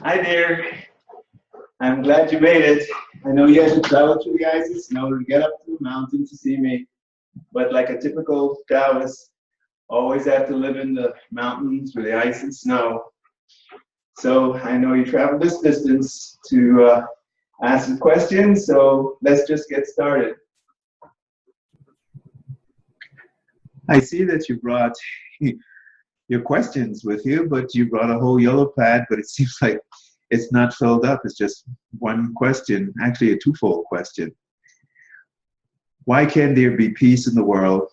Hi there. I'm glad you made it. I know you had to travel through the icy snow to get up to the mountain to see me, but like a typical Taoist, always have to live in the mountains with the ice and snow. So I know you traveled this distance to ask a question, so let's just get started. I see that you brought your questions with you, but you brought a whole yellow pad, but it seems like it's not filled up. It's just one question, actually a twofold question. Why can't there be peace in the world?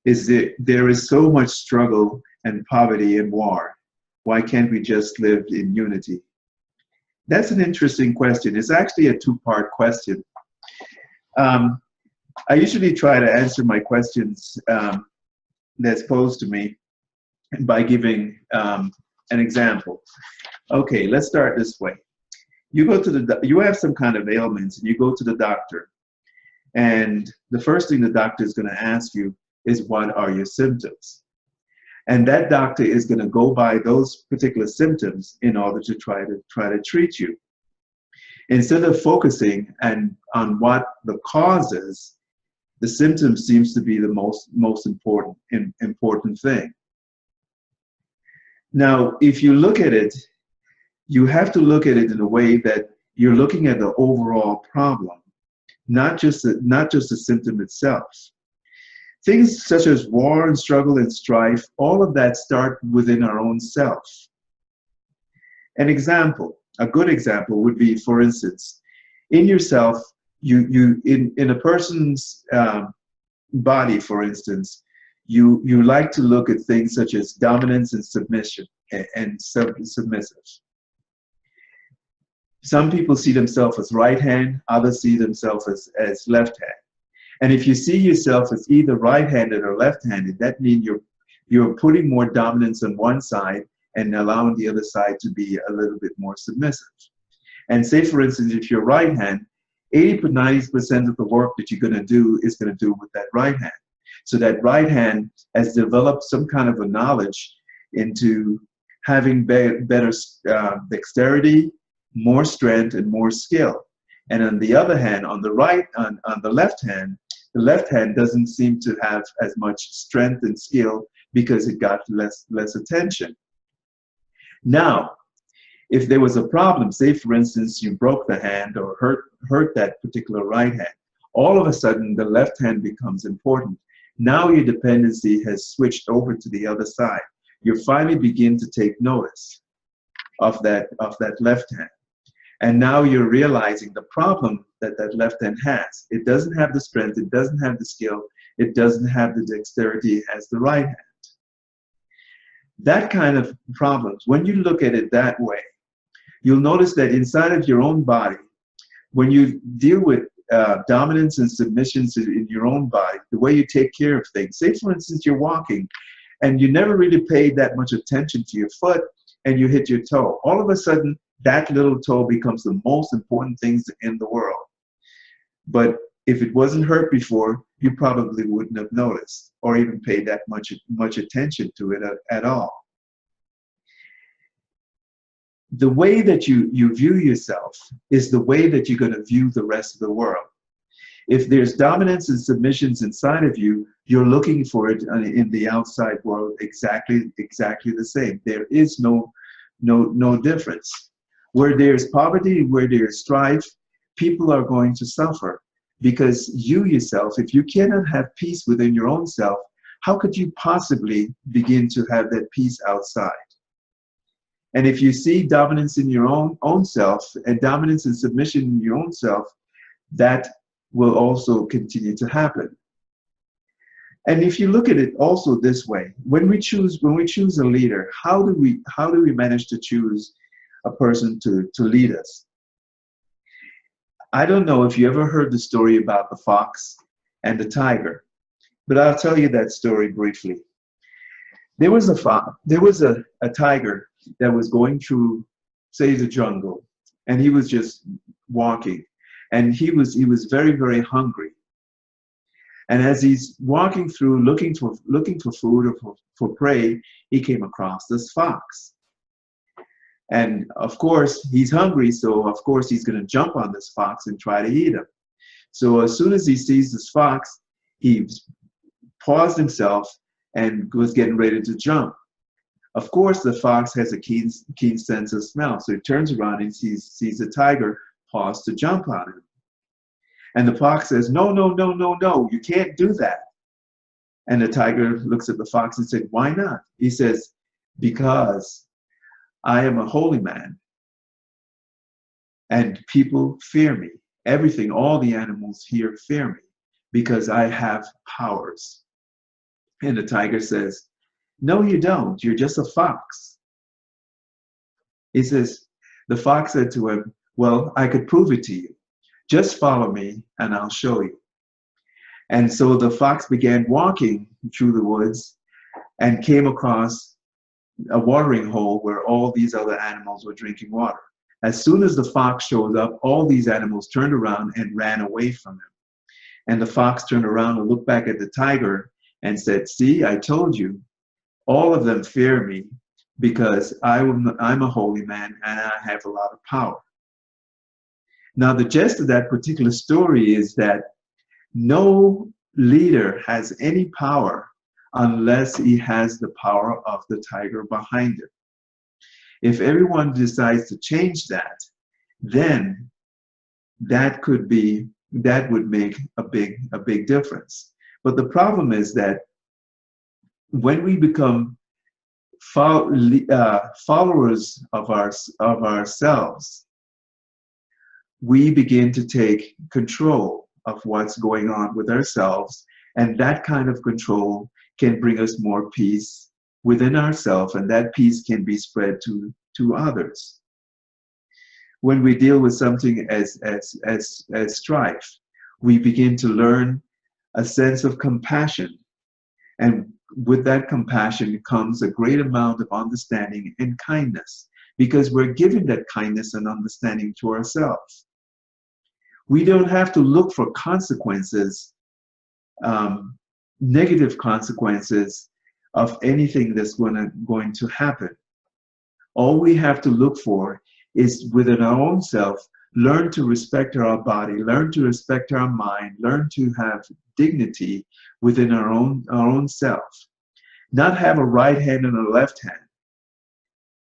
There is so much struggle and poverty and war. Why can't we just live in unity? That's an interesting question. It's actually a two-part question. I usually try to answer my questions that's posed to me by giving an example. Okay, let's start this way. You have some kind of ailments and you go to the doctor, and the first thing the doctor is going to ask you is, what are your symptoms? And that doctor is going to go by those particular symptoms in order to try to treat you. Instead of focusing on what the cause is, the symptom seems to be the most important thing. Now, if you look at it, you have to look at it in a way that you're looking at the overall problem, not just the symptom itself. Things such as war and struggle and strife, all of that start within our own self. An example, a good example would be, for instance, in yourself, in a person's body, for instance, you like to look at things such as dominance and submission and submissive. Some people see themselves as right hand, others see themselves as left hand. And if you see yourself as either right-handed or left-handed, that means you're putting more dominance on one side and allowing the other side to be a little bit more submissive. And say, for instance, if you're right hand, 80 to 90% of the work that you're going to do is going to do with that right hand. So that right hand has developed some kind of a knowledge into having better dexterity, more strength, and more skill. And on the other hand, on the left hand doesn't seem to have as much strength and skill because it got less attention. Now, if there was a problem, say for instance you broke the hand or hurt that particular right hand, all of a sudden the left hand becomes important. Now your dependency has switched over to the other side. You finally begin to take notice of that left hand. And now you're realizing the problem that left hand has. It doesn't have the strength, it doesn't have the skill, it doesn't have the dexterity as the right hand. That kind of problems, when you look at it that way, you'll notice that inside of your own body, when you deal with dominance and submissions in your own body, the way you take care of things, say for instance you're walking and you never really paid that much attention to your foot and you hit your toe. All of a sudden, that little toe becomes the most important things in the world. But if it wasn't hurt before, you probably wouldn't have noticed or even paid that much attention to it at all. The way that you view yourself is the way that you're going to view the rest of the world. If there's dominance and submissions inside of you, you're looking for it in the outside world exactly the same. There is no difference. Where there's poverty, where there's strife, people are going to suffer because you yourself, if you cannot have peace within your own self, how could you possibly begin to have that peace outside? And if you see dominance in your own self and dominance and submission in your own self, that will also continue to happen. And if you look at it also this way, when we choose a leader, how do we manage to choose a person to lead us? I don't know if you ever heard the story about the fox and the tiger, but I'll tell you that story briefly. There was a tiger that was going through, say, the jungle, and he was just walking, and he was very, very hungry. And as he's walking through, looking for food or for prey, he came across this fox. And of course, he's hungry, so of course he's going to jump on this fox and try to eat him. So as soon as he sees this fox, he paused himself and was getting ready to jump. Of course, the fox has a keen sense of smell, so he turns around and sees the tiger pause to jump on him. And the fox says, "No, no, no, no, no, you can't do that." And the tiger looks at the fox and said, "Why not?" He says, "Because I am a holy man, and people fear me. Everything, all the animals here fear me because I have powers." And the tiger says, "No, you don't. You're just a fox." He says, the fox said to him, "Well, I could prove it to you. Just follow me and I'll show you." And so the fox began walking through the woods and came across a watering hole where all these other animals were drinking water. As soon as the fox showed up, all these animals turned around and ran away from him. And the fox turned around and looked back at the tiger and said, "See, I told you, all of them fear me because I'm a holy man and I have a lot of power." Now, the gist of that particular story is that no leader has any power unless he has the power of the tiger behind him. If everyone decides to change that, then that would make a big difference. But the problem is that when we become followers of ourselves, we begin to take control of what's going on with ourselves, and that kind of control can bring us more peace within ourselves, and that peace can be spread to others. When we deal with something as strife, we begin to learn a sense of compassion, and with that compassion comes a great amount of understanding and kindness, because we're giving that kindness and understanding to ourselves. We don't have to look for consequences, negative consequences of anything that's going to happen. All we have to look for is within our own self, learn to respect our body, learn to respect our mind, learn to have dignity within our own self. Not have a right hand and a left hand.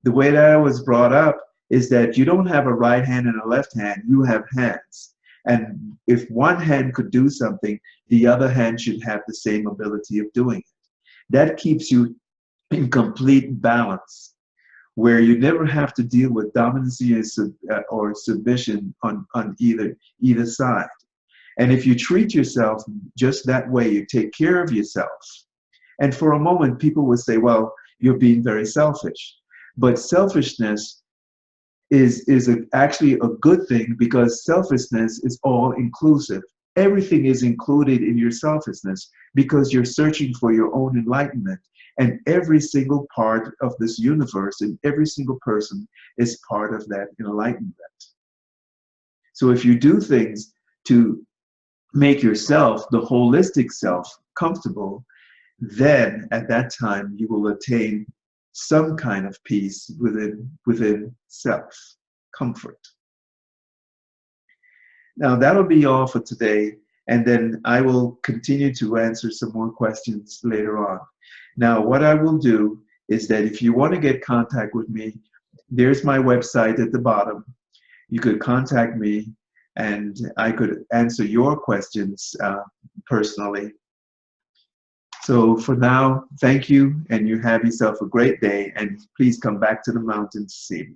The way that I was brought up is that you don't have a right hand and a left hand, you have hands. And if one hand could do something, the other hand should have the same ability of doing it. That keeps you in complete balance, where you never have to deal with dominancy or submission on either side. And if you treat yourself just that way, you take care of yourself. And for a moment, people would say, "Well, you're being very selfish." But selfishness is actually a good thing, because selfishness is all inclusive. Everything is included in your selfishness because you're searching for your own enlightenment. And every single part of this universe and every single person is part of that enlightenment. So if you do things to make yourself, the holistic self, comfortable, then at that time you will attain some kind of peace within self, comfort. Now that'll be all for today, and then I will continue to answer some more questions later on. Now what I will do is that if you want to get contact with me, there's my website at the bottom. You could contact me and I could answer your questions personally. So for now, thank you, and you have yourself a great day, and please come back to the mountain to see me.